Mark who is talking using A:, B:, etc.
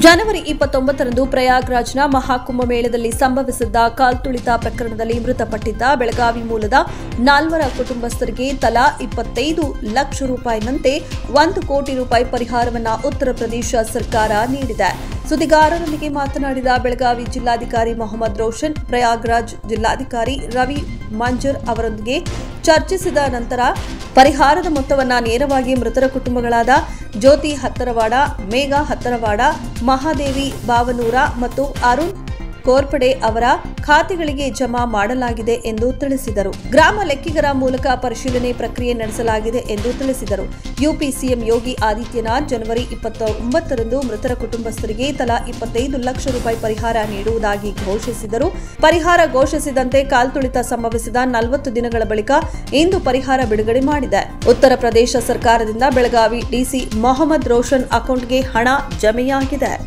A: ಜನವರಿ 29ರಂದು ಪ್ರಯಾಗ್ರಾಜ್ನ ಮಹಾಕುಂಭಮೇಳದಲ್ಲಿ ಸಂಭವಿಸಿದ್ದ ಕಾಲ್ತುಳಿತ ಪ್ರಕರಣದಲ್ಲಿ ಮೃತಪಟ್ಟಿದ್ದ ಬೆಳಗಾವಿ ಮೂಲದ 4 ಕುಟುಂಬಸ್ಥರಿಗೆ ತಲಾ 25 ಲಕ್ಷ ರೂಪಾಯಿನಂತೆ 1 ಕೋಟಿ ರೂಪಾಯಿ ಪರಿಹಾರವನ್ನು ಉತ್ತರ ಪ್ರದೇಶ ಸರ್ಕಾರ ನೀಡಿದೆ. ಸುದ್ದಿಗಾರರೊಂದಿಗೆ ಮಾತನಾಡಿದ ಬೆಳಗಾವಿ ಜಿಲ್ಲಾಧಿಕಾರಿ ಮೊಹಮ್ಮದ್ ರೋಷನ್, ಪ್ರಯಾಗ್ರಾಜ್ ಜಿಲ್ಲಾಧಿಕಾರಿ ರವಿ ಮಂಜರ್ ಅವರೊಂದಿಗೆ ಚರ್ಚಿಸಿದ ನಂತರ ಪರಿಹಾರದ ಮೊತ್ತವನ್ನು ನೇರವಾಗಿ ಮೃತರ ಕುಟುಂಬಗಳಾದ ಜ್ಯೋತಿ ಹತ್ತರವಾಡ, ಮೇಘ ಹತ್ತರವಾಡ, ಮಹಾದೇವಿ ಬಾವನೂರ ಮತ್ತು ಅರುಣ್ ಕೋರ್ಪಡೆ ಅವರ ಖಾತೆಗಳಿಗೆ ಜಮಾ ಮಾಡಲಾಗಿದೆ ಎಂದು ತಿಳಿಸಿದರು. ಗ್ರಾಮ ಲೆಕ್ಕಿಗರ ಮೂಲಕ ಪರಿಶೀಲನೆ ಪ್ರಕ್ರಿಯೆ ನಡೆಸಲಾಗಿದೆ ಎಂದು ತಿಳಿಸಿದರು. ಯುಪಿ ಸಿಎಂ ಯೋಗಿ ಆದಿತ್ಯನಾಥ್ ಜನವರಿ 29ರಂದು ಮೃತರ ಕುಟುಂಬಸ್ಥರಿಗೆ ತಲಾ 25 ಲಕ್ಷ ರೂಪಾಯಿ ಪರಿಹಾರ ನೀಡುವುದಾಗಿ ಘೋಷಿಸಿದರು. ಪರಿಹಾರ ಘೋಷಿಸಿದಂತೆ ಕಾಲ್ತುಳಿತ ಸಂಭವಿಸಿದ 40 ದಿನಗಳ ಬಳಿಕ ಇಂದು ಪರಿಹಾರ ಬಿಡುಗಡೆ ಮಾಡಿದೆ. ಉತ್ತರ ಪ್ರದೇಶ ಸರ್ಕಾರದಿಂದ ಬೆಳಗಾವಿ ಡಿಸಿ ಮೊಹಮ್ಮದ್ ರೋಷನ್ ಅಕೌಂಟ್ಗೆ ಹಣ ಜಮೆಯಾಗಿದೆ.